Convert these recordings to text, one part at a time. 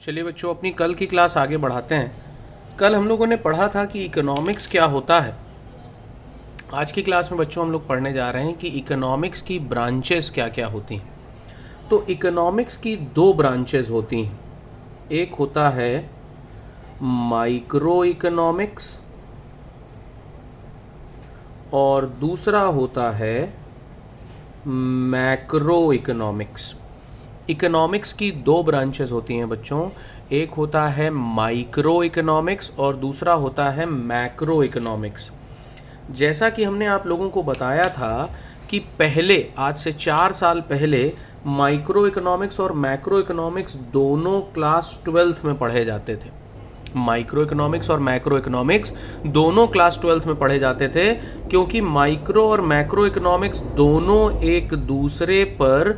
चलिए बच्चों, अपनी कल की क्लास आगे बढ़ाते हैं। कल हम लोगों ने पढ़ा था कि इकोनॉमिक्स क्या होता है। आज की क्लास में बच्चों हम लोग पढ़ने जा रहे हैं कि इकोनॉमिक्स की ब्रांचेस क्या क्या होती हैं। तो इकोनॉमिक्स की दो ब्रांचेस होती हैं। एक होता है माइक्रो इकोनॉमिक्स और दूसरा होता है मैक्रो इकोनॉमिक्स। इकोनॉमिक्स की दो ब्रांचेस होती हैं बच्चों। एक होता है माइक्रो इकोनॉमिक्स और दूसरा होता है मैक्रो इकोनॉमिक्स। जैसा कि हमने आप लोगों को बताया था कि पहले, आज से 4 साल पहले, माइक्रो इकोनॉमिक्स और मैक्रो इकोनॉमिक्स दोनों क्लास 12th में पढ़े जाते थे। माइक्रो इकोनॉमिक्स और मैक्रो इकोनॉमिक्स दोनों क्लास 12th में पढ़े जाते थे, क्योंकि माइक्रो और मैक्रो इकोनॉमिक्स दोनों एक दूसरे पर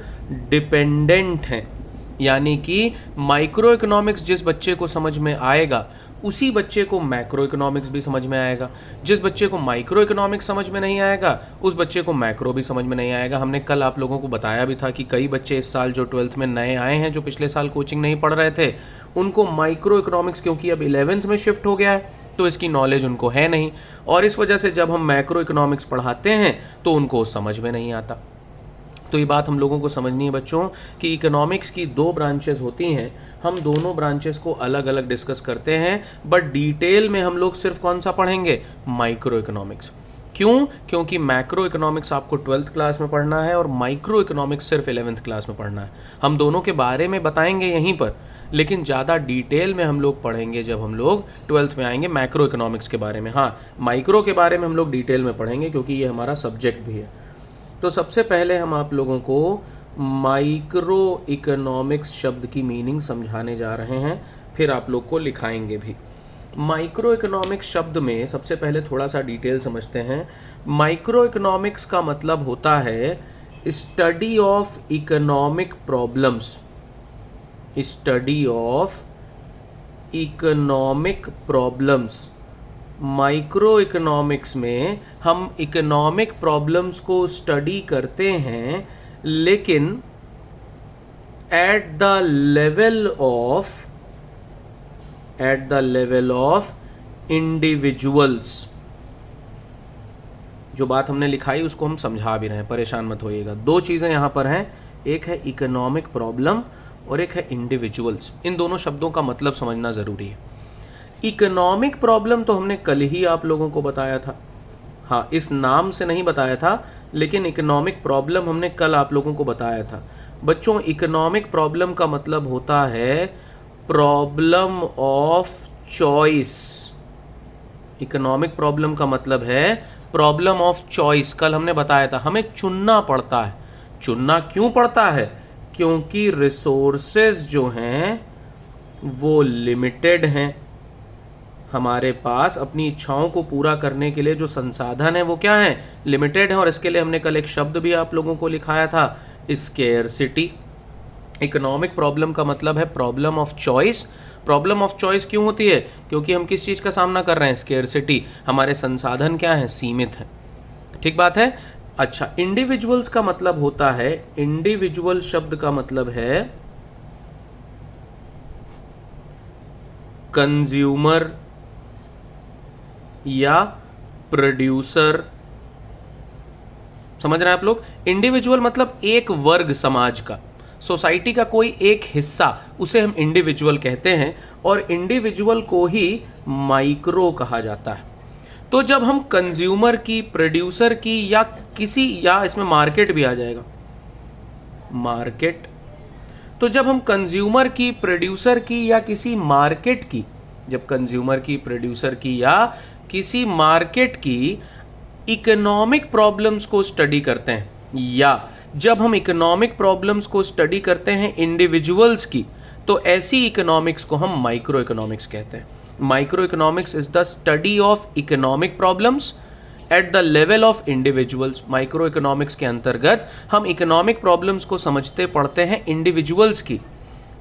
डिपेंडेंट हैं। यानी कि माइक्रो इकोनॉमिक्स जिस बच्चे को समझ में आएगा उसी बच्चे को मैक्रो इकोनॉमिक्स भी समझ में आएगा। जिस बच्चे को माइक्रो इकोनॉमिक्स समझ में नहीं आएगा उस बच्चे को मैक्रो भी समझ में नहीं आएगा। हमने कल आप लोगों को बताया भी था कि कई बच्चे इस साल जो 12th में नए आए हैं, जो पिछले साल कोचिंग नहीं पढ़ रहे थे, उनको माइक्रो इकोनॉमिक्स, क्योंकि अब 11th में शिफ्ट हो गया है तो इसकी नॉलेज उनको है नहीं, और इस वजह से जब हम मैक्रो इकोनॉमिक्स पढ़ाते हैं तो उनको समझ में नहीं आता। तो ये बात हम लोगों को समझनी है बच्चों कि इकोनॉमिक्स की दो ब्रांचेस होती हैं। हम दोनों ब्रांचेस को अलग अलग डिस्कस करते हैं, बट डिटेल में हम लोग सिर्फ कौन सा पढ़ेंगे? Micro economics. क्यों? क्योंकि मैक्रो इकोनॉमिक्स आपको 12th क्लास में पढ़ना है और माइक्रो इकोनॉमिक्स सिर्फ 11th क्लास में पढ़ना है। हम दोनों के बारे में बताएंगे यहीं पर, लेकिन ज़्यादा डिटेल में हम लोग पढ़ेंगे जब हम लोग 12th में आएंगे मैक्रो इकोनॉमिक्स के बारे में। हाँ, माइक्रो के बारे में हम लोग डिटेल में पढ़ेंगे क्योंकि ये हमारा सब्जेक्ट भी है। तो सबसे पहले हम आप लोगों को माइक्रो इकोनॉमिक्स शब्द की मीनिंग समझाने जा रहे हैं, फिर आप लोग को लिखाएंगे भी। माइक्रो इकोनॉमिक्स शब्द में सबसे पहले थोड़ा सा डिटेल समझते हैं। माइक्रो इकोनॉमिक्स का मतलब होता है study of economic problems. Study of economic problems. Micro economics में हम इकोनॉमिक प्रॉब्लम्स को स्टडी करते हैं, लेकिन at the level of individuals. जो बात हमने लिखाई उसको हम समझा भी रहे हैं, परेशान मत होइएगा। दो चीज़ें यहाँ पर हैं, एक है इकोनॉमिक प्रॉब्लम और एक है इंडिविजुअल्स। इन दोनों शब्दों का मतलब समझना ज़रूरी है। इकोनॉमिक प्रॉब्लम तो हमने कल ही आप लोगों को बताया था। हाँ, इस नाम से नहीं बताया था, लेकिन इकोनॉमिक प्रॉब्लम हमने कल आप लोगों को बताया था। बच्चों, इकोनॉमिक प्रॉब्लम का मतलब होता है problem of choice. Economic problem का मतलब है प्रॉब्लम ऑफ चॉइस। कल हमने बताया था हमें चुनना पड़ता है। चुनना क्यों पड़ता है? क्योंकि रिसोर्सेज जो हैं वो लिमिटेड हैं। हमारे पास अपनी इच्छाओं को पूरा करने के लिए जो संसाधन है वो क्या है? लिमिटेड है। और इसके लिए हमने कल एक शब्द भी आप लोगों को लिखाया था, स्केर्सिटी। इकोनॉमिक प्रॉब्लम का मतलब है problem of choice. Problem of choice क्यों होती है? क्योंकि हम किस चीज़ का सामना कर रहे हैं? स्केर्सिटी। हमारे संसाधन क्या हैं? सीमित हैं। ठीक बात है। अच्छा, इंडिविजुअल्स का मतलब होता है, इंडिविजुअल शब्द का मतलब है कंज्यूमर या प्रोड्यूसर। समझ रहे हैं आप लोग? इंडिविजुअल मतलब एक वर्ग समाज का, सोसाइटी का कोई एक हिस्सा, उसे हम इंडिविजुअल कहते हैं, और इंडिविजुअल को ही माइक्रो कहा जाता है। तो जब हम कंज्यूमर की, प्रोड्यूसर की, या किसी, या इसमें मार्केट भी आ जाएगा, मार्केट। तो जब हम कंज्यूमर की, प्रोड्यूसर की, या किसी मार्केट की, जब कंज्यूमर की, प्रोड्यूसर की, या किसी मार्केट की इकोनॉमिक प्रॉब्लम्स को स्टडी करते हैं, या जब हम इकोनॉमिक प्रॉब्लम्स को स्टडी करते हैं इंडिविजुअल्स की, तो ऐसी इकोनॉमिक्स को हम माइक्रो इकोनॉमिक्स कहते हैं। Micro economics is the study of economic problems at the level of individuals. Micro economics के अंतर्गत हम इकोनॉमिक प्रॉब्लम्स को समझते पढ़ते हैं इंडिविजुअल्स की।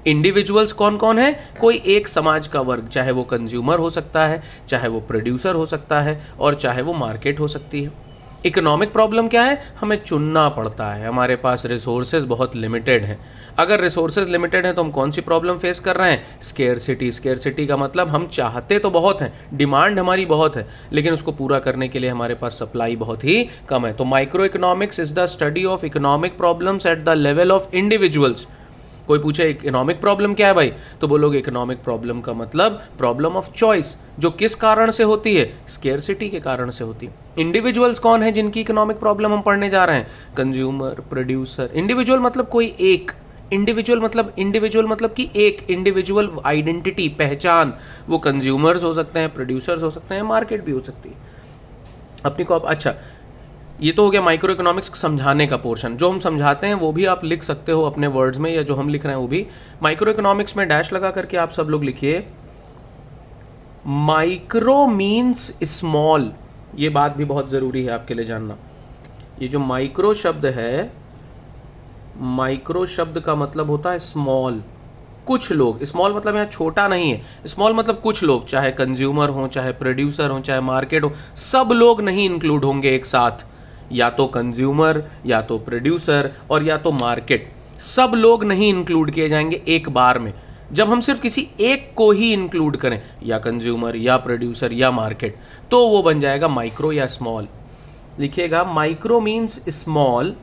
इंडिविजुअल्स कौन कौन है? कोई एक समाज का वर्ग, चाहे वो कंज्यूमर हो सकता है, चाहे वो प्रोड्यूसर हो सकता है, और चाहे वो मार्केट हो सकती है। इकोनॉमिक प्रॉब्लम क्या है, हमें चुनना पड़ता है, हमारे पास रिसोर्सेज बहुत लिमिटेड हैं। अगर रिसोर्सेज लिमिटेड हैं तो हम कौन सी प्रॉब्लम फेस कर रहे हैं, स्केर्सिटी। स्केर्सिटी का मतलब हम चाहते तो बहुत हैं, डिमांड हमारी बहुत है, लेकिन उसको पूरा करने के लिए हमारे पास सप्लाई बहुत ही कम है। तो micro economics is the study of economic problems at the level of individuals. कोई पूछे इकोनॉमिक प्रॉब्लम क्या है भाई, तो बोलोगे इकोनॉमिक प्रॉब्लम का मतलब प्रॉब्लम ऑफ चॉइस, जो किस कारण से होती है, स्केर्सिटी के कारण से होती है। इंडिविजुअल्स कौन है जिनकी इकोनॉमिक प्रॉब्लम हम पढ़ने जा रहे हैं, कंज्यूमर, प्रोड्यूसर। इंडिविजुअल मतलब कोई एक, इंडिविजुअल मतलब कि एक इंडिविजुअल आइडेंटिटी, पहचान। वो कंज्यूमर्स हो सकते हैं, प्रोड्यूसर्स हो सकते हैं, मार्केट भी हो सकती है अपनी को। अच्छा, ये तो हो गया माइक्रो इकोनॉमिक्स समझाने का पोर्शन। जो हम समझाते हैं वो भी आप लिख सकते हो अपने वर्ड्स में, या जो हम लिख रहे हैं वो भी। माइक्रो इकोनॉमिक्स में डैश लगा करके आप सब लोग लिखिए, माइक्रो मीन्स स्मॉल। ये बात भी बहुत ज़रूरी है आपके लिए जानना। ये जो माइक्रो शब्द है, माइक्रो शब्द का मतलब होता है स्मॉल, कुछ लोग। स्मॉल मतलब यहाँ छोटा नहीं है, स्मॉल मतलब कुछ लोग, चाहे कंज्यूमर हो, चाहे प्रोड्यूसर हो, चाहे मार्केट हो, सब लोग नहीं इंक्लूड होंगे एक साथ। या तो कंज्यूमर, या तो प्रोड्यूसर, और या तो मार्केट, सब लोग नहीं इंक्लूड किए जाएंगे एक बार में। जब हम सिर्फ किसी एक को ही इंक्लूड करें, या कंज्यूमर, या प्रोड्यूसर, या मार्केट, तो वो बन जाएगा माइक्रो या स्मॉल। लिखिएगा, micro means small,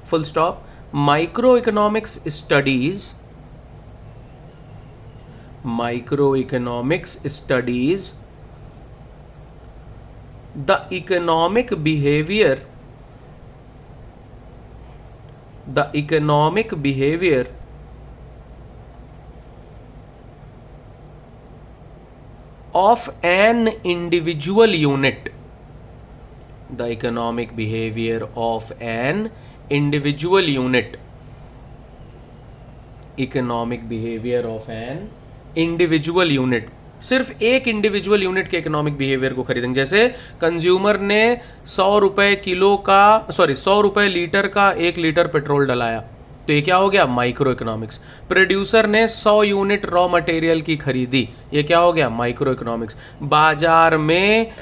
full stop. Micro economics studies, micro economics studies the economic behaviour, the economic behavior of an individual unit, the economic behavior of an individual unit, economic behavior of an individual unit। सिर्फ एक individual unit के economic behaviour को खरीदेंगे। जैसे consumer ने 100 रुपए kilo का, 100 रुपए लीटर का 1 लीटर पेट्रोल डलाया, तो ये क्या हो गया, माइक्रो इकोनॉमिक्स। प्रोड्यूसर ने 100 यूनिट रॉ मटेरियल की खरीदी, ये क्या हो गया, माइक्रो इकोनॉमिक्स। बाजार में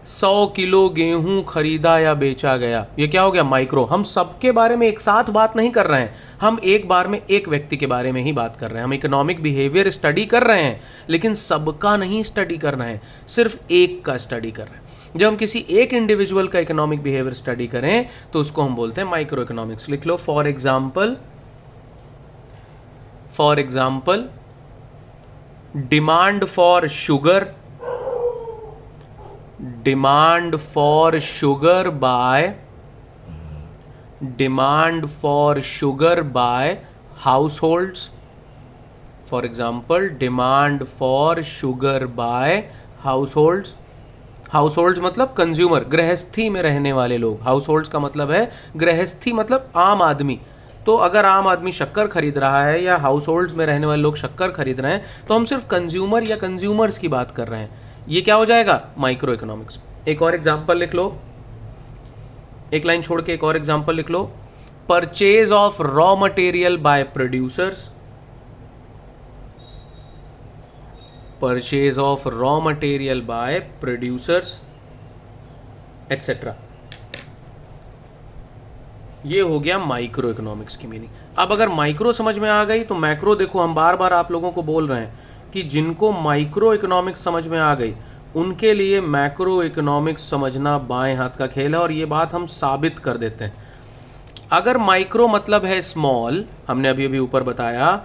100 किलो गेहूं खरीदा या बेचा गया, ये क्या हो गया, माइक्रो। हम सबके बारे में एक साथ बात नहीं कर रहे हैं, हम एक बार में एक व्यक्ति के बारे में ही बात कर रहे हैं। हम इकोनॉमिक बिहेवियर स्टडी कर रहे हैं, लेकिन सबका नहीं स्टडी करना है, सिर्फ एक का स्टडी कर रहे हैं। जब हम किसी एक इंडिविजुअल का इकोनॉमिक बिहेवियर स्टडी करें तो उसको हम बोलते हैं माइक्रो इकोनॉमिक्स। लिख लो, for example demand for sugar, demand for sugar by households। For example, demand for sugar by households। Households मतलब कंज्यूमर, गृहस्थी में रहने वाले लोग। हाउसहोल्ड्स का मतलब है गृहस्थी, मतलब आम आदमी। तो अगर आम आदमी शक्कर खरीद रहा है या हाउसहोल्ड्स में रहने वाले लोग शक्कर खरीद रहे हैं, तो हम सिर्फ कंज्यूमर या कंज्यूमर्स की बात कर रहे हैं। ये क्या हो जाएगा, माइक्रो इकोनॉमिक्स। एक और एग्जांपल लिख लो, एक लाइन छोड़ के एक और एग्जांपल लिख लो, purchase of raw material by producers, purchase of raw material by producers etcetera. ये हो गया माइक्रो इकोनॉमिक्स की मीनिंग। अब अगर माइक्रो समझ में आ गई तो मैक्रो देखो, हम बार बार आप लोगों को बोल रहे हैं कि जिनको माइक्रो इकोनॉमिक्स समझ में आ गई उनके लिए मैक्रो इकोनॉमिक्स समझना बाएं हाथ का खेल है। और ये बात हम साबित कर देते हैं। अगर माइक्रो मतलब है स्मॉल, हमने अभी अभी ऊपर बताया,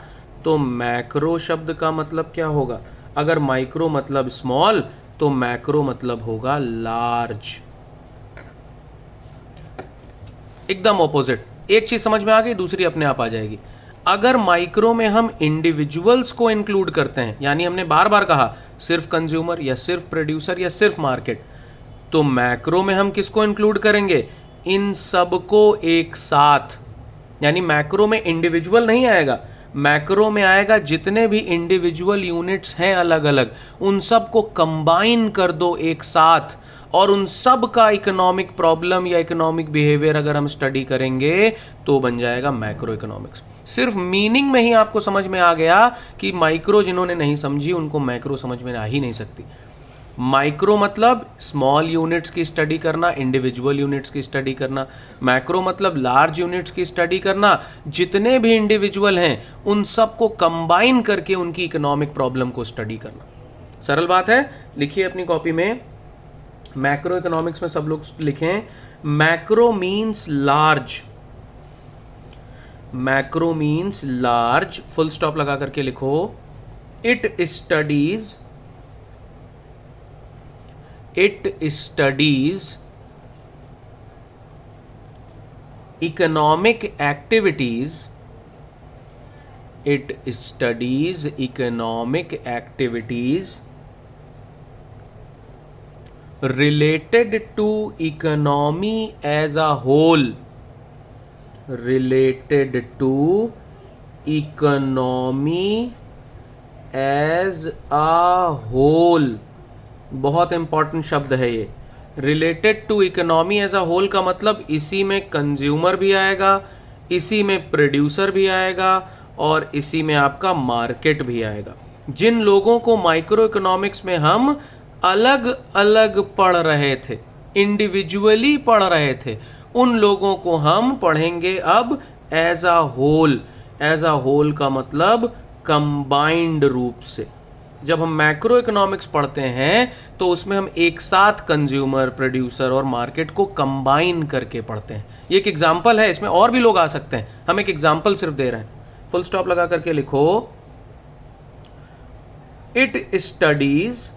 तो मैक्रो शब्द का मतलब क्या होगा, अगर माइक्रो मतलब स्मॉल तो मैक्रो मतलब होगा लार्ज। एकदम ऑपोजिट। एक चीज समझ में आ गई, दूसरी अपने आप आ जाएगी। अगर माइक्रो में हम इंडिविजुअल्स को इंक्लूड करते हैं, यानी हमने बार बार कहा सिर्फ कंज्यूमर या सिर्फ प्रोड्यूसर या सिर्फ मार्केट, तो मैक्रो में हम किसको इंक्लूड करेंगे, इन सबको एक साथ। यानी मैक्रो में इंडिविजुअल नहीं आएगा, मैक्रो में आएगा जितने भी इंडिविजुअल यूनिट्स हैं अलग अलग, उन सब को कंबाइन कर दो एक साथ, और उन सब का इकोनॉमिक प्रॉब्लम या इकोनॉमिक बिहेवियर अगर हम स्टडी करेंगे तो बन जाएगा मैक्रो इकोनॉमिक्स। सिर्फ मीनिंग में ही आपको समझ में आ गया कि माइक्रो जिन्होंने नहीं समझी उनको मैक्रो समझ में आ ही नहीं सकती। माइक्रो मतलब स्मॉल यूनिट्स की स्टडी करना, इंडिविजुअल यूनिट्स की स्टडी करना। मैक्रो मतलब लार्ज यूनिट्स की स्टडी करना, जितने भी इंडिविजुअल हैं उन सबको कंबाइन करके उनकी इकोनॉमिक प्रॉब्लम को स्टडी करना। सरल बात है, लिखिए अपनी कॉपी में। मैक्रो इकोनॉमिक्स में सब लोग लिखें, macro means large. Macro means large, full stop लगा करके लिखो। It studies economic activities, it studies economic activities related to economy as a whole, related to economy as a whole। बहुत important शब्द है ये। Related to economy as a whole का मतलब इसी में कंज्यूमर भी आएगा, इसी में प्रोड्यूसर भी आएगा और इसी में आपका मार्केट भी आएगा। जिन लोगों को माइक्रो इकोनॉमिक्स में हम अलग अलग पढ़ रहे थे, इंडिविजुअली पढ़ रहे थे, उन लोगों को हम पढ़ेंगे अब as a whole. As a whole का मतलब कंबाइंड रूप से। जब हम मैक्रो इकोनॉमिक्स पढ़ते हैं तो उसमें हम एक साथ कंज्यूमर, प्रोड्यूसर और मार्केट को कंबाइन करके पढ़ते हैं। ये एक एग्जांपल है, इसमें और भी लोग आ सकते हैं, हम एक एग्जांपल सिर्फ दे रहे हैं। फुल स्टॉप लगा करके लिखो, it studies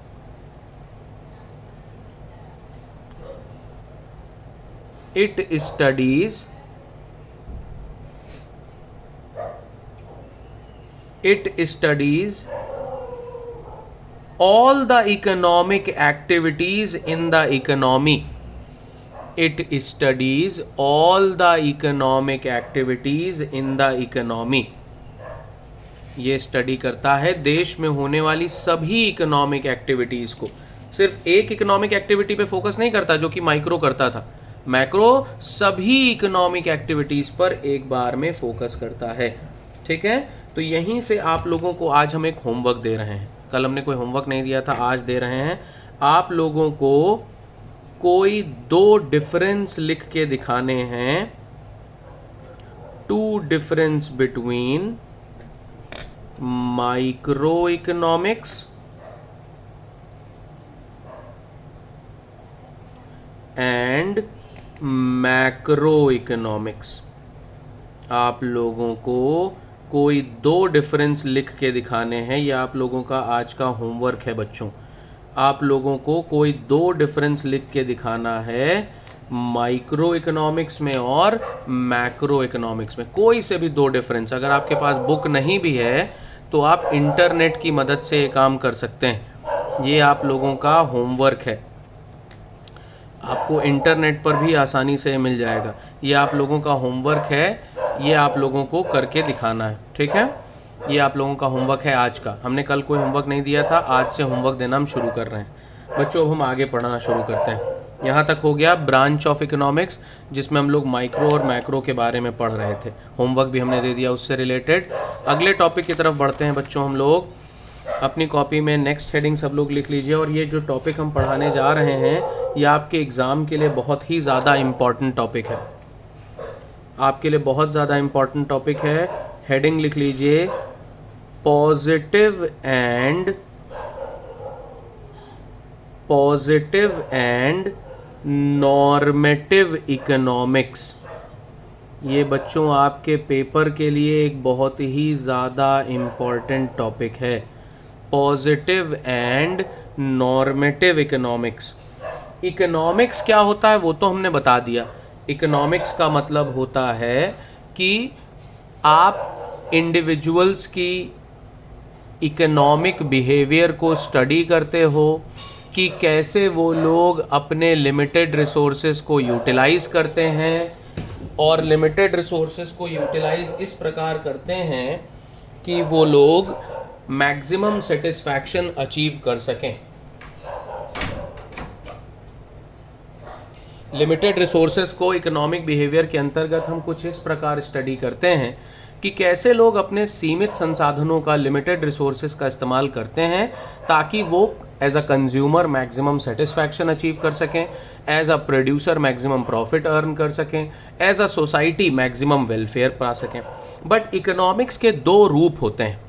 all the economic activities in the economy। It studies all the economic activities in the economy। ये स्टडी करता है देश में होने वाली सभी इकोनॉमिक एक्टिविटीज़ को। सिर्फ एक इकोनॉमिक एक्टिविटी पे फोकस नहीं करता जो कि माइक्रो करता था। मैक्रो सभी इकोनॉमिक एक्टिविटीज़ पर एक बार में फोकस करता है। ठीक है, तो यहीं से आप लोगों को आज हम एक होमवर्क दे रहे हैं। कल हमने कोई होमवर्क नहीं दिया था, आज दे रहे हैं। आप लोगों को कोई 2 डिफरेंस लिख के दिखाने हैं। 2 difference between micro economics and macro economics. आप लोगों को कोई 2 डिफरेंस लिख के दिखाने हैं। ये आप लोगों का आज का होमवर्क है बच्चों। आप लोगों को कोई 2 डिफरेंस लिख के दिखाना है माइक्रो इकोनॉमिक्स में और मैक्रो इकोनॉमिक्स में। कोई से भी 2 डिफरेंस। अगर आपके पास बुक नहीं भी है तो आप इंटरनेट की मदद से ये काम कर सकते हैं। ये आप लोगों का होमवर्क है, आपको इंटरनेट पर भी आसानी से मिल जाएगा। ये आप लोगों का होमवर्क है, ये आप लोगों को करके दिखाना है। ठीक है, ये आप लोगों का होमवर्क है आज का। हमने कल कोई होमवर्क नहीं दिया था, आज से होमवर्क देना हम शुरू कर रहे हैं। बच्चों अब हम आगे पढ़ना शुरू करते हैं। यहाँ तक हो गया ब्रांच ऑफ इकोनॉमिक्स, जिसमें हम लोग माइक्रो और मैक्रो के बारे में पढ़ रहे थे। होमवर्क भी हमने दे दिया उससे रिलेटेड। अगले टॉपिक की तरफ बढ़ते हैं बच्चों। हम लोग अपनी कॉपी में नेक्स्ट हेडिंग सब लोग लिख लीजिए। और ये जो टॉपिक हम पढ़ाने जा रहे हैं ये आपके एग्ज़ाम के लिए बहुत ही ज़्यादा इम्पॉर्टेंट टॉपिक है। आपके लिए बहुत ज़्यादा इम्पॉर्टेंट टॉपिक है। हेडिंग लिख लीजिए, पॉजिटिव एंड नॉर्मेटिव इकोनॉमिक्स। ये बच्चों आपके पेपर के लिए एक बहुत ही ज़्यादा इम्पॉर्टेंट टॉपिक है। Positive and normative economics. Economics क्या होता है वो तो हमने बता दिया। इकोनॉमिक्स का मतलब होता है कि आप इंडिविजुअल्स की इकोनॉमिक बिहेवियर को स्टडी करते हो कि कैसे वो लोग अपने लिमिटेड रिसोर्सेज को यूटिलाइज करते हैं, और लिमिटेड रिसोर्सेज को यूटिलाइज इस प्रकार करते हैं कि वो लोग मैक्सिमम सेटिस्फैक्शन अचीव कर सकें। लिमिटेड रिसोर्सेज को इकोनॉमिक बिहेवियर के अंतर्गत हम कुछ इस प्रकार स्टडी करते हैं कि कैसे लोग अपने सीमित संसाधनों का, लिमिटेड रिसोर्सेज का इस्तेमाल करते हैं ताकि वो as a consumer maximum satisfaction achieve कर सकें, as a producer maximum profit earn कर सकें, as a society maximum welfare पा सकें। बट इकोनॉमिक्स के दो रूप होते हैं।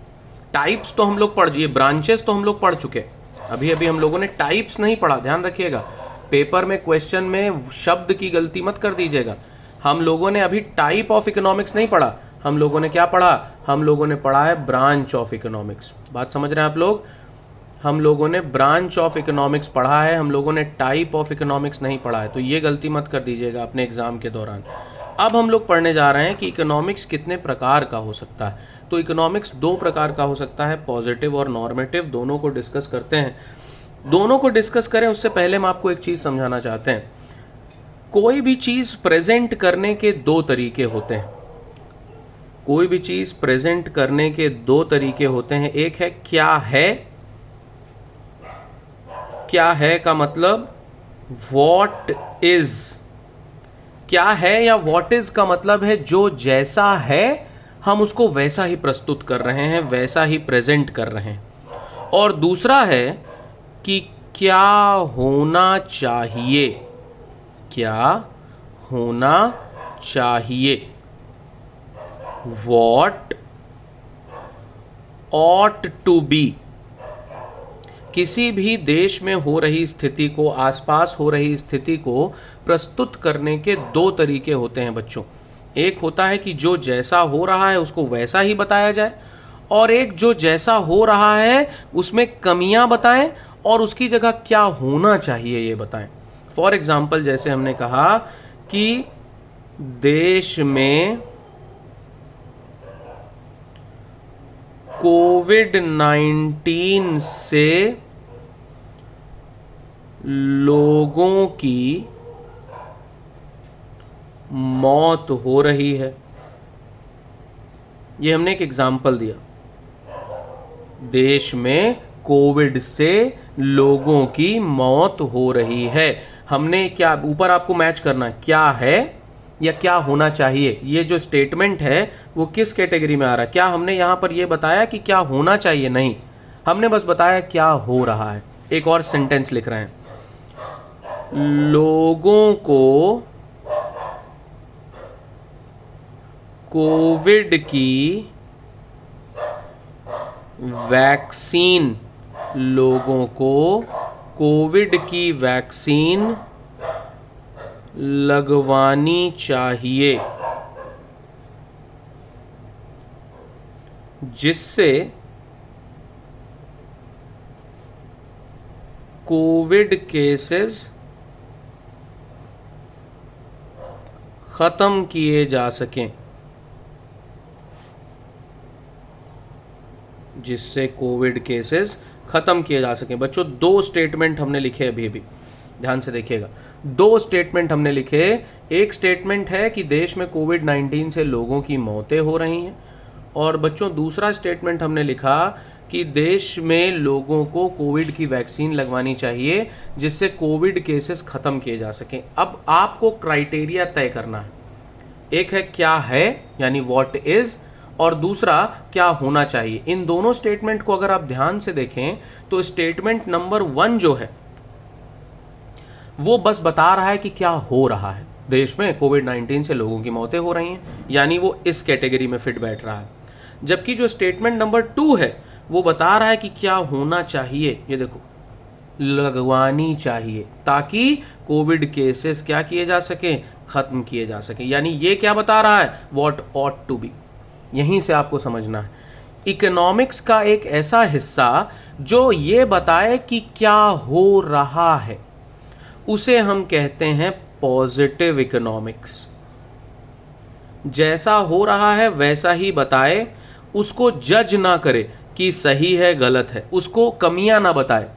टाइप्स तो हम लोग पढ़, ये ब्रांचेस तो हम लोग पढ़ चुके, अभी अभी हम लोगों ने टाइप्स नहीं पढ़ा, ध्यान रखिएगा। पेपर में क्वेश्चन में शब्द की गलती मत कर दीजिएगा। हम लोगों ने अभी टाइप ऑफ इकोनॉमिक्स नहीं पढ़ा, हम लोगों ने क्या पढ़ा, हम लोगों ने पढ़ा है ब्रांच ऑफ इकोनॉमिक्स। बात समझ रहे हैं आप लोग? हम लोगों ने ब्रांच ऑफ इकोनॉमिक्स पढ़ा है, हम लोगों ने टाइप ऑफ इकोनॉमिक्स नहीं पढ़ा है, तो ये गलती मत कर दीजिएगा अपने एग्जाम के दौरान। अब हम लोग पढ़ने जा रहे हैं कि इकोनॉमिक्स कितने प्रकार का हो सकता है। तो इकोनॉमिक्स दो प्रकार का हो सकता है, पॉजिटिव और नॉर्मेटिव। दोनों को डिस्कस करते हैं। दोनों को डिस्कस करें उससे पहले हम आपको एक चीज़ समझाना चाहते हैं। कोई भी चीज़ प्रेजेंट करने के दो तरीके होते हैं। कोई भी चीज़ प्रेजेंट करने के दो तरीके होते हैं। एक है क्या है, क्या है का मतलब व्हाट इज। क्या है या व्हाट इज का मतलब है जो जैसा है हम उसको वैसा ही प्रस्तुत कर रहे हैं, वैसा ही प्रेजेंट कर रहे हैं। और दूसरा है कि क्या होना चाहिए, क्या होना चाहिए, व्हाट ऑट टू बी। किसी भी देश में हो रही स्थिति को, आसपास हो रही स्थिति को प्रस्तुत करने के दो तरीके होते हैं बच्चों। एक होता है कि जो जैसा हो रहा है उसको वैसा ही बताया जाए, और एक जो जैसा हो रहा है उसमें कमियां बताएं और उसकी जगह क्या होना चाहिए ये बताएं। फॉर एग्जाम्पल, जैसे हमने कहा कि देश में कोविड-19 से लोगों की मौत हो रही है, ये हमने एक एग्जाम्पल दिया। देश में कोविड से लोगों की मौत हो रही है। हमने क्या, ऊपर आपको मैच करना है, क्या है या क्या होना चाहिए। ये जो स्टेटमेंट है वो किस कैटेगरी में आ रहा है? क्या हमने यहां पर ये बताया कि क्या होना चाहिए? नहीं, हमने बस बताया क्या हो रहा है। एक और सेंटेंस लिख रहे हैं, लोगों को कोविड की वैक्सीन, लोगों को कोविड की वैक्सीन लगवानी चाहिए, जिससे कोविड केसेस खत्म किए जा सकें, जिससे कोविड केसेस खत्म किए जा सकें। बच्चों दो स्टेटमेंट हमने लिखे अभी अभी, ध्यान से देखिएगा। दो स्टेटमेंट हमने लिखे। एक स्टेटमेंट है कि देश में कोविड-19 से लोगों की मौतें हो रही हैं, और बच्चों दूसरा स्टेटमेंट हमने लिखा कि देश में लोगों को कोविड की वैक्सीन लगवानी चाहिए, जिससे कोविड केसेस खत्म किए जा सकें। अब आपको क्राइटेरिया तय करना है। एक है क्या है यानी व्हाट इज, और दूसरा क्या होना चाहिए। इन दोनों स्टेटमेंट को अगर आप ध्यान से देखें तो स्टेटमेंट नंबर 1 जो है वो बस बता रहा है कि क्या हो रहा है, देश में कोविड-19 से लोगों की मौतें हो रही हैं, यानी वो इस कैटेगरी में फिट बैठ रहा है। जबकि जो स्टेटमेंट नंबर 2 है वो बता रहा है कि क्या होना चाहिए, ये देखो, लगवानी चाहिए, ताकि कोविड केसेस क्या किए जा सके, खत्म किए जा सके। यानी ये क्या बता रहा है, व्हाट ऑट टू बी। यहीं से आपको समझना है इकोनॉमिक्स का एक ऐसा हिस्सा जो ये बताए कि क्या हो रहा है, उसे हम कहते हैं पॉजिटिव इकोनॉमिक्स। जैसा हो रहा है वैसा ही बताए, उसको जज ना करे कि सही है गलत है, उसको कमियां ना बताए।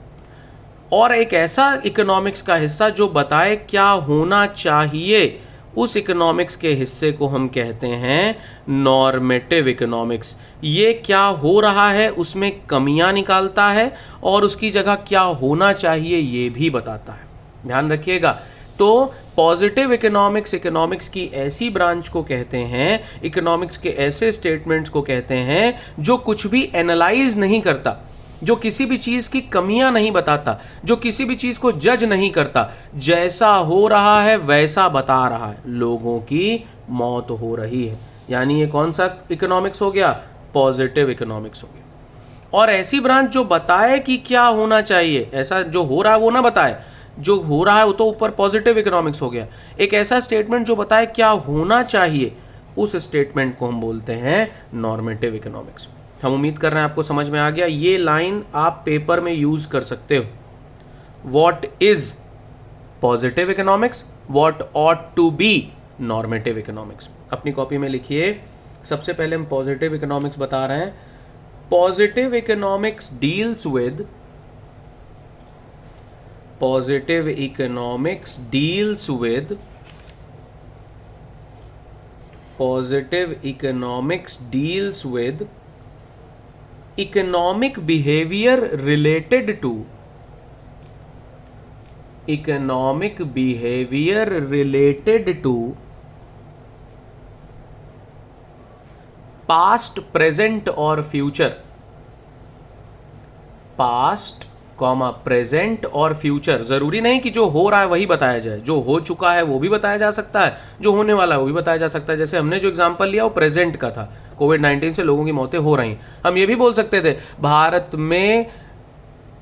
और एक ऐसा इकोनॉमिक्स का हिस्सा जो बताए क्या होना चाहिए, उस इकोनॉमिक्स के हिस्से को हम कहते हैं नॉर्मेटिव इकोनॉमिक्स। ये क्या हो रहा है उसमें कमियां निकालता है और उसकी जगह क्या होना चाहिए ये भी बताता है। ध्यान रखिएगा। तो पॉजिटिव इकोनॉमिक्स इकोनॉमिक्स की ऐसी ब्रांच को कहते हैं, इकोनॉमिक्स के ऐसे स्टेटमेंट्स को कहते हैं जो कुछ भी एनालाइज नहीं करता, जो किसी भी चीज की कमियां नहीं बताता, जो किसी भी चीज को जज नहीं करता, जैसा हो रहा है वैसा बता रहा है। लोगों की मौत हो रही है, यानी ये कौन सा इकोनॉमिक्स हो गया? पॉजिटिव इकोनॉमिक्स हो गया। और ऐसी ब्रांच जो बताए कि क्या होना चाहिए, ऐसा जो हो रहा है वो ना बताए, जो हो रहा है वो तो ऊपर पॉजिटिव इकोनॉमिक्स हो गया। एक ऐसा स्टेटमेंट जो बताए क्या होना चाहिए, उस स्टेटमेंट को हम बोलते हैं नॉर्मेटिव इकोनॉमिक्स। हम उम्मीद कर रहे हैं आपको समझ में आ गया। ये लाइन आप पेपर में यूज कर सकते हो। What is positive economics, what ought to be normative economics. अपनी कॉपी में लिखिए। सबसे पहले हम पॉजिटिव इकोनॉमिक्स बता रहे हैं। Positive economics deals with positive economics deals with positive economics deals with economic behavior related to economic behavior related to past, present और future। past कॉमा प्रेजेंट और फ्यूचर। जरूरी नहीं कि जो हो रहा है वही बताया जाए, जो हो चुका है वो भी बताया जा सकता है, जो होने वाला है वो भी बताया जा सकता है। जैसे हमने जो एग्जांपल लिया वो प्रेजेंट का था, कोविड-19 से लोगों की मौतें हो रही। हम ये भी बोल सकते थे भारत में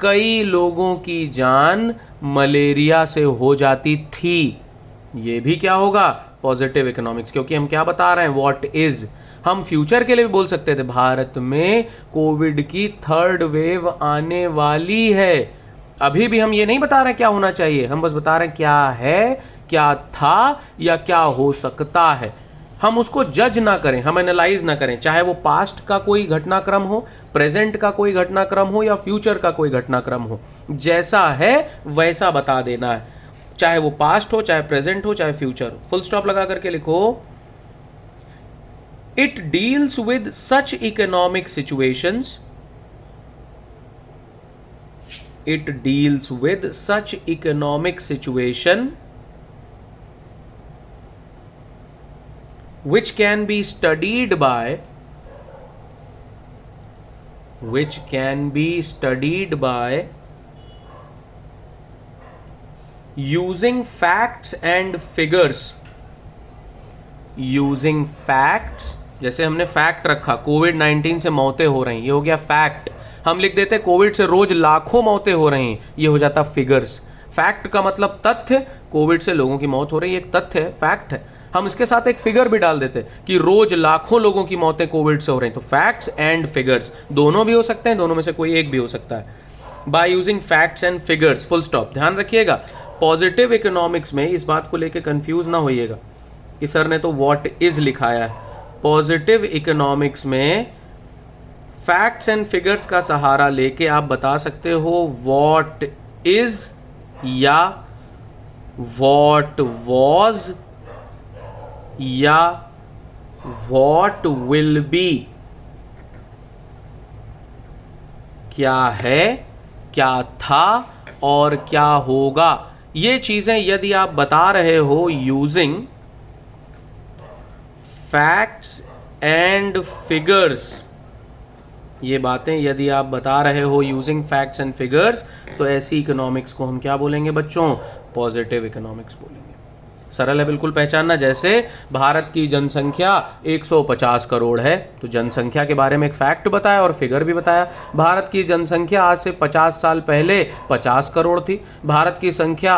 कई लोगों की जान मलेरिया से हो जाती थी। ये भी क्या होगा? पॉजिटिव इकोनॉमिक्स, क्योंकि हम क्या बता रहे हैं? What is. हम फ्यूचर के लिए भी बोल सकते थे भारत में कोविड की थर्ड वेव आने वाली है। अभी भी हम ये नहीं बता रहे क्या होना चाहिए, हम बस बता रहे हैं क्या है, क्या था या क्या हो सकता है। हम उसको जज ना करें, हम एनालाइज ना करें, चाहे वो पास्ट का कोई घटनाक्रम हो, प्रेजेंट का कोई घटनाक्रम हो या फ्यूचर का कोई घटनाक्रम हो। जैसा है वैसा बता देना है, चाहे वो पास्ट हो, चाहे प्रेजेंट हो, चाहे फ्यूचर हो। फुल स्टॉप लगा करके लिखो। It deals with such economic situations. It deals with such economic situation which can be studied by using facts and figures. Using facts, जैसे हमने फैक्ट रखा कोविड-19 से मौतें हो रही, ये हो गया फैक्ट। हम लिख देते कोविड से रोज लाखों मौतें हो रही, ये हो जाता फिगर्स। फैक्ट का मतलब तथ्य, कोविड से लोगों की मौत हो रही है, एक तथ्य है, फैक्ट है। हम इसके साथ एक फिगर भी डाल देते कि रोज लाखों लोगों की मौतें कोविड से हो रही, तो फैक्ट्स एंड फिगर्स दोनों भी हो सकते हैं, दोनों में से कोई एक भी हो सकता है। By using facts and figures, full stop. ध्यान रखिएगा पॉजिटिव इकोनॉमिक्स में इस बात को लेकर कंफ्यूज ना होइएगा कि सर ने तो व्हाट इज लिखाया है। पॉजिटिव इकोनॉमिक्स में फैक्ट्स एंड फिगर्स का सहारा लेके आप बता सकते हो व्हाट इज या व्हाट वॉज या व्हाट विल बी। क्या है, क्या था और क्या होगा, ये चीजें यदि आप बता रहे हो यूजिंग फैक्ट्स एंड फिगर्स, ये बातें यदि आप बता रहे हो यूजिंग फैक्ट्स एंड फिगर्स, तो ऐसी इकोनॉमिक्स को हम क्या बोलेंगे बच्चों? पॉजिटिव इकोनॉमिक्स बोलेंगे। सरल है बिल्कुल पहचानना। जैसे भारत की जनसंख्या 150 करोड़ है, तो जनसंख्या के बारे में एक फैक्ट बताया और फिगर भी बताया। भारत की जनसंख्या आज से 50 साल पहले 50 करोड़ थी, भारत की जनसंख्या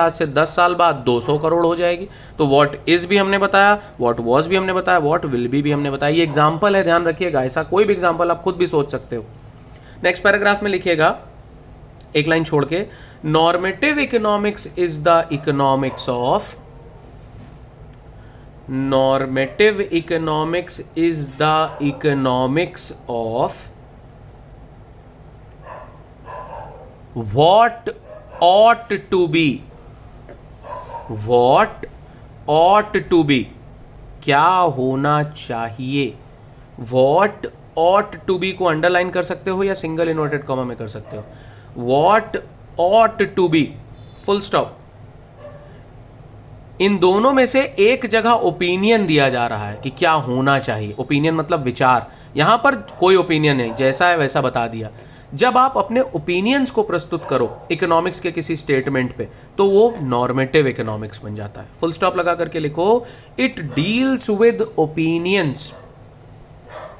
आज से 10 साल बाद 200 करोड़ हो जाएगी। तो व्हाट इज भी हमने बताया, व्हाट वॉज भी हमने बताया, व्हाट विल बी हमने बताया। ये एग्जाम्पल है, ध्यान रखिएगा। ऐसा कोई भी एग्जाम्पल आप खुद भी सोच सकते हो। नेक्स्ट पैराग्राफ में लिखिएगा एक लाइन छोड़ के, normative economics is the economics of, normative economics is the economics of what ought to be, what ought to be, क्या होना चाहिए। व्हाट ऑट टू बी को अंडरलाइन कर सकते हो या सिंगल इन्वर्टेड कॉमा में कर सकते हो। What ought to be, full stop. इन दोनों में से एक जगह ओपिनियन दिया जा रहा है कि क्या होना चाहिए। ओपिनियन मतलब विचार, यहां पर कोई ओपिनियन नहीं, जैसा है वैसा बता दिया। जब आप अपने ओपिनियंस को प्रस्तुत करो इकोनॉमिक्स के किसी स्टेटमेंट पे, तो वो नॉर्मेटिव इकोनॉमिक्स बन जाता है। फुल स्टॉप लगा करके लिखो, it deals with opinions,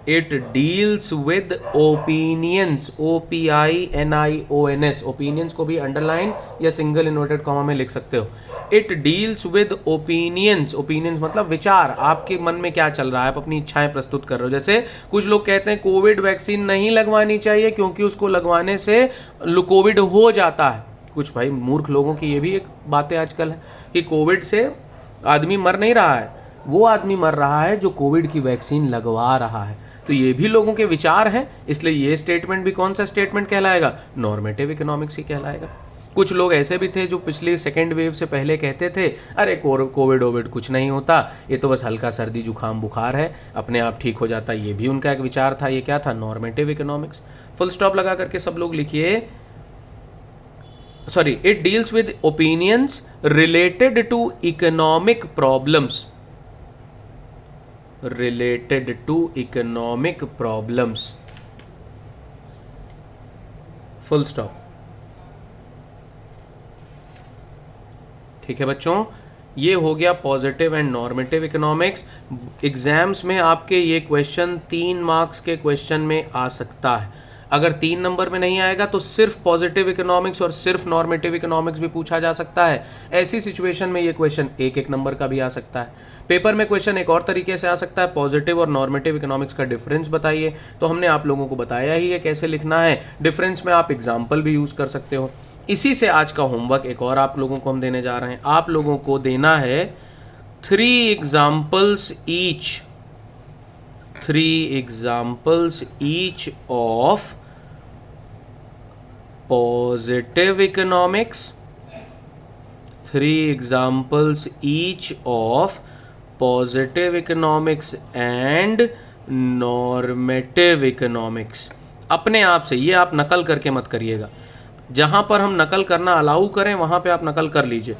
it deals with opinions, OPINIONS। Opinions को भी अंडरलाइन या सिंगल इन्वर्टेड कॉमा में लिख सकते हो। It deals with opinions, opinions मतलब विचार, आपके मन में क्या चल रहा है, आप अपनी इच्छाएं प्रस्तुत कर रहे हो। जैसे कुछ लोग कहते हैं कोविड वैक्सीन नहीं लगवानी चाहिए क्योंकि उसको लगवाने से कोविड हो जाता है। कुछ भाई मूर्ख लोगों की ये भी एक बातें आजकल है कि कोविड से आदमी मर नहीं रहा है, वो आदमी मर रहा है जो कोविड की वैक्सीन लगवा रहा है। तो ये भी लोगों के विचार हैं, इसलिए ये स्टेटमेंट भी कौन सा स्टेटमेंट कहलाएगा, नॉर्मेटिव इकोनॉमिक्स ही कहलाएगा। कुछ लोग ऐसे भी थे जो पिछली सेकेंड वेव से पहले कहते थे अरे कोविड ओविड कुछ नहीं होता, ये तो बस हल्का सर्दी जुकाम बुखार है, अपने आप ठीक हो जाता। ये भी उनका एक विचार था। ये क्या था, नॉर्मेटिव इकोनॉमिक्स। फुल स्टॉप लगा करके सब लोग लिखिए, sorry, it deals with opinions related to economic problems, related to economic problems, full stop। ठीक है बच्चों, ये हो गया positive and normative economics. Exams में आपके ये क्वेश्चन 3 मार्क्स के क्वेश्चन में आ सकता है। अगर 3 नंबर में नहीं आएगा तो सिर्फ पॉजिटिव इकोनॉमिक्स और सिर्फ नॉर्मेटिव इकोनॉमिक्स भी पूछा जा सकता है। ऐसी सिचुएशन में ये क्वेश्चन 1-1 नंबर का भी आ सकता है। पेपर में क्वेश्चन एक और तरीके से आ सकता है, पॉजिटिव और नॉर्मेटिव इकोनॉमिक्स का डिफरेंस बताइए। तो हमने आप लोगों को बताया ही है कैसे लिखना है। डिफरेंस में आप एग्जाम्पल भी यूज कर सकते हो। इसी से आज का होमवर्क एक और आप लोगों को हम देने जा रहे हैं। आप लोगों को देना है 3 examples each, 3 examples each of positive economics, 3 examples each of positive economics and normative economics. अपने आप से, ये आप नकल करके मत करिएगा। जहाँ पर हम नकल करना अलाउ करें वहाँ पे आप नकल कर लीजिए,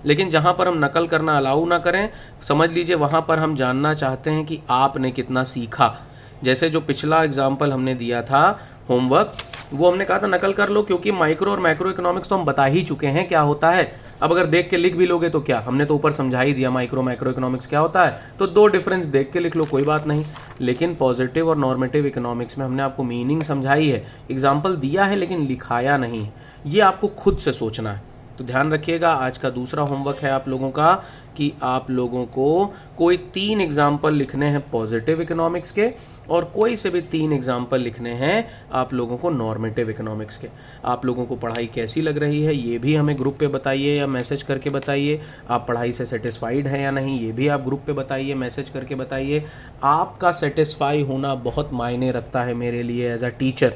लेकिन जहाँ पर हम नकल करना अलाउ ना करें, समझ लीजिए वहाँ पर हम जानना चाहते हैं कि आपने कितना सीखा। जैसे जो पिछला एग्जाम्पल हमने दिया था होमवर्क, वो हमने कहा था नकल कर लो, क्योंकि माइक्रो और मैक्रो इकोनॉमिक्स तो हम बता ही चुके हैं क्या होता है। अब अगर देख के लिख भी लोगे तो क्या, हमने तो ऊपर समझा ही दिया माइक्रो मैक्रो इकोनॉमिक्स क्या होता है। तो 2 डिफरेंस देख के लिख लो, कोई बात नहीं। लेकिन पॉजिटिव और नॉर्मेटिव इकोनॉमिक्स में हमने आपको मीनिंग समझाई है, एग्जाम्पल दिया है लेकिन लिखाया नहीं है। ये आपको खुद से सोचना है। तो ध्यान रखिएगा, आज का दूसरा होमवर्क है आप लोगों का कि आप लोगों को कोई 3 एग्जाम्पल लिखने हैं पॉजिटिव इकोनॉमिक्स के और कोई से भी 3 एग्जाम्पल लिखने हैं आप लोगों को नॉर्मेटिव इकोनॉमिक्स के। आप लोगों को पढ़ाई कैसी लग रही है ये भी हमें ग्रुप पे बताइए या मैसेज करके बताइए। आप पढ़ाई से सेटिस्फाइड हैं या नहीं ये भी आप ग्रुप पे बताइए, मैसेज करके बताइए। आपका सेटिस्फाई होना बहुत मायने रखता है मेरे लिए एज अ टीचर।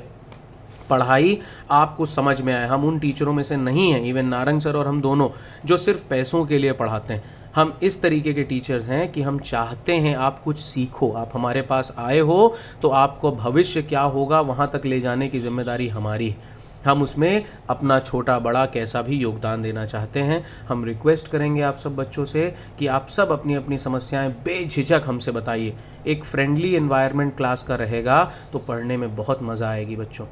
पढ़ाई आपको समझ में आए। हम उन टीचरों में से नहीं हैं, इवन नारंग सर और हम दोनों, जो सिर्फ पैसों के लिए पढ़ाते हैं। हम इस तरीके के टीचर्स हैं कि हम चाहते हैं आप कुछ सीखो। आप हमारे पास आए हो तो आपको भविष्य क्या होगा वहाँ तक ले जाने की जिम्मेदारी हमारी है। हम उसमें अपना छोटा बड़ा कैसा भी योगदान देना चाहते हैं। हम रिक्वेस्ट करेंगे आप सब बच्चों से कि आप सब अपनी अपनी समस्याएं बेझिझक हमसे बताइए। एक फ्रेंडली एनवायरनमेंट क्लास का रहेगा तो पढ़ने में बहुत मज़ा आएगी बच्चों।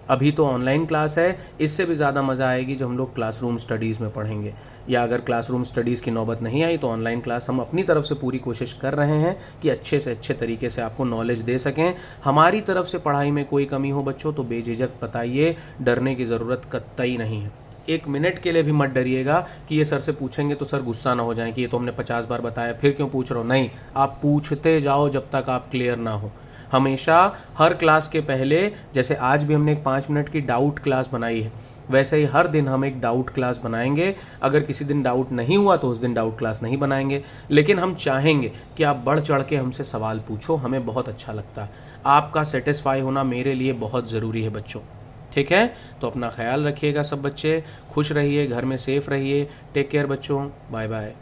अभी तो ऑनलाइन क्लास है, इससे भी ज़्यादा मज़ा आएगी जो हम लोग क्लासरूम स्टडीज़ में पढ़ेंगे। या अगर क्लासरूम स्टडीज़ की नौबत नहीं आई तो ऑनलाइन क्लास हम अपनी तरफ से पूरी कोशिश कर रहे हैं कि अच्छे से अच्छे तरीके से आपको नॉलेज दे सकें। हमारी तरफ से पढ़ाई में कोई कमी हो बच्चों तो बेझिझक बताइए, डरने की ज़रूरत कतई नहीं है। 1 मिनट के लिए भी मत डरिएगा कि ये सर से पूछेंगे तो सर गुस्सा ना हो जाए कि ये तो हमने 50 बार बताया फिर क्यों पूछ रहे हो। नहीं, आप पूछते जाओ जब तक आप क्लियर ना हो। हमेशा हर क्लास के पहले, जैसे आज भी हमने एक 5 मिनट की डाउट क्लास बनाई है, वैसे ही हर दिन हम एक डाउट क्लास बनाएंगे। अगर किसी दिन डाउट नहीं हुआ तो उस दिन डाउट क्लास नहीं बनाएंगे, लेकिन हम चाहेंगे कि आप बढ़ चढ़ के हमसे सवाल पूछो, हमें बहुत अच्छा लगता है। आपका सेटिस्फाई होना मेरे लिए बहुत ज़रूरी है बच्चों, ठीक है। तो अपना ख्याल रखिएगा सब बच्चे, खुश रहिए, घर में सेफ रहिए। टेक केयर बच्चों, बाय बाय।